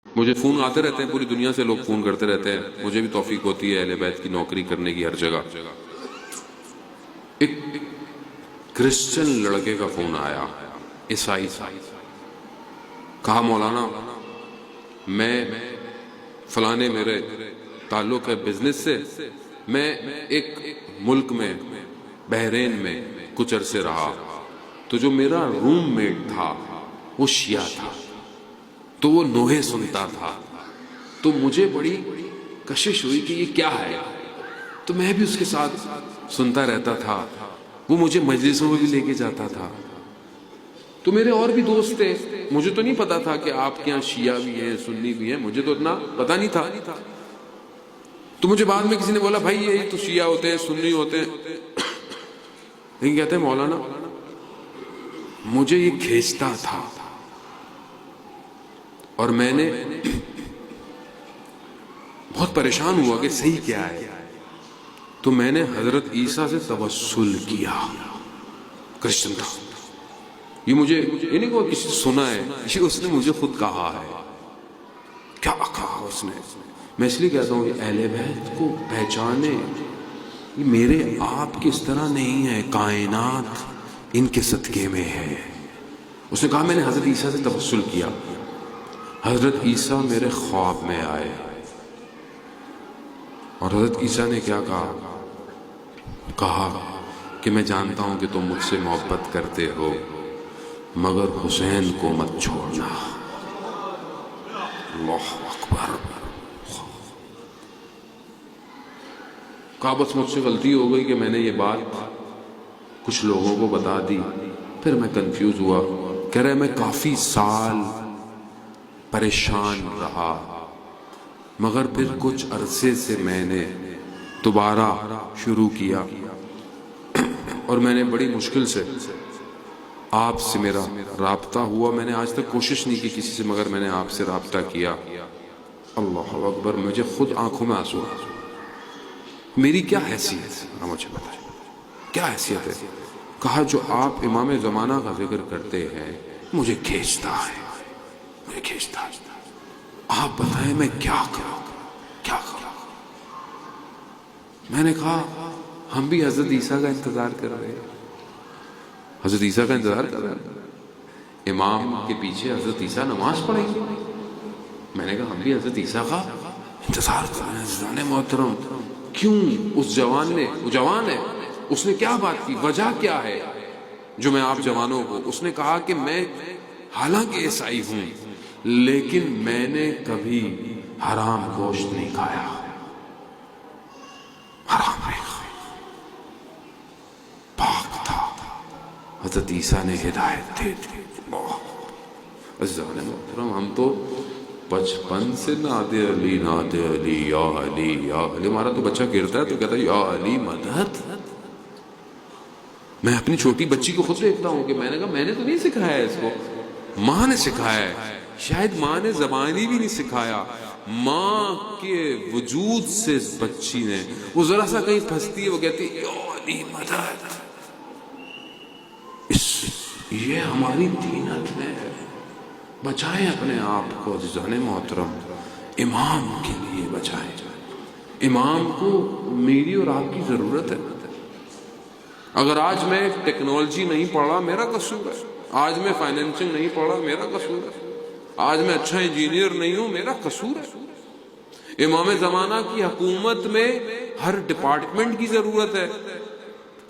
مجھے فون آتے رہتے ہیں، پوری دنیا سے لوگ فون کرتے رہتے ہیں، مجھے بھی توفیق ہوتی ہے اہل بیت کی نوکری کرنے کی ہر جگہ۔ ایک کرسچن لڑکے کا فون آیا، عیسائی تھا، کہا مولانا میں فلانے میرے تعلق ہے بزنس سے، میں ایک ملک میں بحرین میں کچھ عرصے رہا، تو جو میرا روم میٹ تھا وہ شیعہ تھا، تو وہ نوحے سنتا تھا، تو مجھے بڑی کشش ہوئی کہ یہ کیا ہے، تو میں بھی اس کے ساتھ سنتا رہتا تھا، وہ مجھے مجلسوں میں بھی لے کے جاتا تھا، تو میرے اور بھی دوست تھے، مجھے تو نہیں پتا تھا کہ آپ کے یہاں شیعہ بھی ہیں سنی بھی ہیں، مجھے تو اتنا پتا نہیں تھا، تو مجھے بعد میں کسی نے بولا بھائی یہ تو شیعہ ہوتے ہیں سنی ہوتے ہیں، لیکن کہتے ہیں مولانا مجھے یہ کھینچتا تھا، اور میں نے بہت پریشان ہوا کہ صحیح کیا ہے، تو میں نے حضرت عیسیٰ سے توسل کیا، کرسچن تھا یہ، مجھے یہ نہیں کہا کسی سے سنا ہے، یہ اس نے مجھے خود کہا ہے، کیا کہا اس نے، میں اس لیے کہتا ہوں کہ اہل بیت کو پہچانے، یہ میرے آپ کی اس طرح نہیں ہے، کائنات ان کے صدقے میں ہے۔ اس نے کہا میں نے حضرت عیسیٰ سے توسل کیا، حضرت عیسیٰ میرے خواب میں آئے، اور حضرت عیسیٰ نے کیا کہا کہ میں جانتا ہوں کہ تم مجھ سے محبت کرتے ہو، مگر حسین کو مت چھوڑنا۔ اللہ اکبر۔ کہا بس مجھ سے غلطی ہو گئی کہ میں نے یہ بات کچھ لوگوں کو بتا دی، پھر میں کنفیوز ہوا، کہہ رہے میں کافی سال پریشان رہا، مگر پھر کچھ عرصے سے میں نے دوبارہ شروع کیا، اور میں نے بڑی مشکل سے آپ سے میرا رابطہ ہوا، میں نے آج تک کوشش نہیں کی کسی سے، مگر میں نے آپ سے رابطہ کیا۔ اللہ اکبر، مجھے خود آنکھوں میں آنسو، میری کیا حیثیت ہے، مجھے بتائیں کیا حیثیت ہے؟ کہا جو آپ امام زمانہ کا ذکر کرتے ہیں مجھے کھینچتا ہے، مجھے کھینچتا ہے، آپ بتائیں میں کیا کروں، کیا کروں؟ میں نے کہا ہم بھی حضرت عیسیٰ کا انتظار کر رہے ہیں، حضرت عیسیٰ کا انتظار کر رہے ہیں، امام کے پیچھے حضرت عیسیٰ نماز پڑھیں گے، میں نے کہا ہم بھی حضرت عیسیٰ کا انتظار کر رہے ہیں۔ عزیزان محترم، کیوں اس جوان نے، وہ جوان ہے، اس نے کیا بات کی، وجہ کیا ہے جو میں آپ جوانوں کو، اس نے کہا کہ میں حالانکہ عیسائی ہوں لیکن میں نے کبھی حرام گوشت نہیں کھایا، حرام نہیں کھایا، پاک تھا۔ حضرت عیسیٰ نے ہدایت دے دی۔ عزیزان محترم، ہم تو بچپن سے ناد علی ناد علی یا علی یا علی، ہمارا تو بچہ گرتا ہے تو کہتا ہے یا علی مدد۔ میں اپنی چھوٹی بچی کو خود دیکھتا ہوں کہ میں نے کہا میں نے تو نہیں سکھایا ہے اس کو، ماں نے سکھایا ہے، شاید ماں نے زبانی بھی نہیں سکھایا، ماں کے وجود سے اس بچی نے، وہ ذرا سا کہیں پھنستی ہے وہ کہتی ہے یا علی مدد۔ یہ ہماری دینت ہے، بچائیں اپنے آپ کو عزیزان محترم، امام کے لیے بچائیں، امام کو میری اور آپ کی ضرورت ہے۔ اگر آج میں ٹیکنالوجی نہیں پڑھا میرا قصور ہے، آج میں فائنینسنگ نہیں پڑھا میرا قصور ہے، آج میں اچھا انجینئر نہیں ہوں میرا قصور ہے۔ امام زمانہ کی حکومت میں ہر ڈپارٹمنٹ کی ضرورت ہے،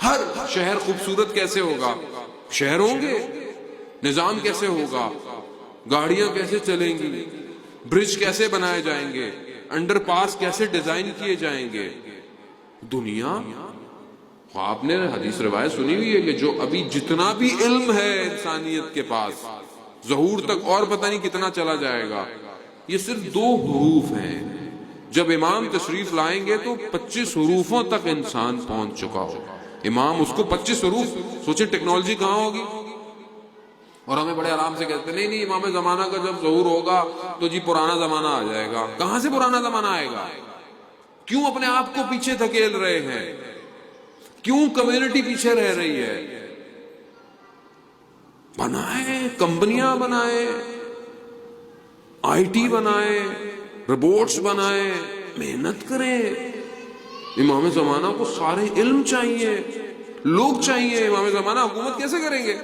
ہر شہر خوبصورت کیسے ہوگا، شہر ہوں گے، نظام کیسے ہوگا، گاڑیاں کیسے چلیں گی، برج کیسے بنائے جائیں گے، انڈر پاس کیسے ڈیزائن کیے جائیں گے، دنیا، آپ نے حدیث روایت سنی ہوئی ہے کہ جو ابھی جتنا بھی علم ہے انسانیت کے پاس ظہور تک اور پتہ نہیں کتنا چلا جائے گا، یہ صرف 2 حروف ہیں، جب امام تشریف لائیں گے تو 25 حروفوں تک انسان پہنچ چکا ہوگا، امام اس کو 25 حروف، سوچیں ٹیکنالوجی کہاں ہوگی، اور ہمیں بڑے آرام سے کہتے ہیں نہیں امام زمانہ کا جب ظہور ہوگا تو جی پرانا زمانہ آ جائے گا۔ کہاں سے پرانا زمانہ آئے گا؟ کیوں اپنے آپ کو پیچھے دھکیل رہے ہیں؟ کیوں کمیونٹی پیچھے رہ رہی ہے؟ بنائیں، کمپنیاں بنائیں، IT بنائیں، روبوٹس بنائیں، محنت کریں. امام زمانہ کو سارے علم چاہیے، لوگ چاہیے. امام زمانہ حکومت کیسے کریں گے؟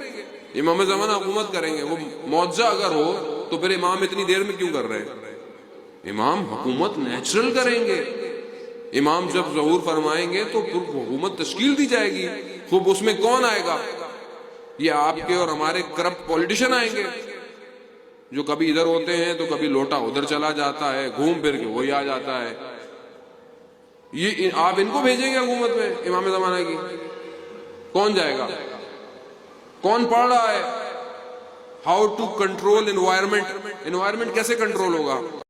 امام زمانہ حکومت کریں گے، وہ معجزہ اگر ہو تو پھر امام اتنی دیر میں کیوں کر رہے ہیں؟ امام حکومت نیچرل کریں گے. امام جب ظہور فرمائیں گے تو پھر حکومت تشکیل دی جائے گی. خوب اس میں کون آئے گا؟ یہ آپ کے اور ہمارے کرپٹ پولیٹیشین آئیں گے، جو کبھی ادھر ہوتے ہیں تو کبھی لوٹا ادھر چلا جاتا ہے، گھوم پھر کے وہی آ جاتا ہے. یہ آپ ان کو بھیجیں گے حکومت میں امام زمانہ کی؟ کون جائے گا؟ کون پڑھ رہا ہے how to control environment? Environment کیسے کنٹرول ہوگا؟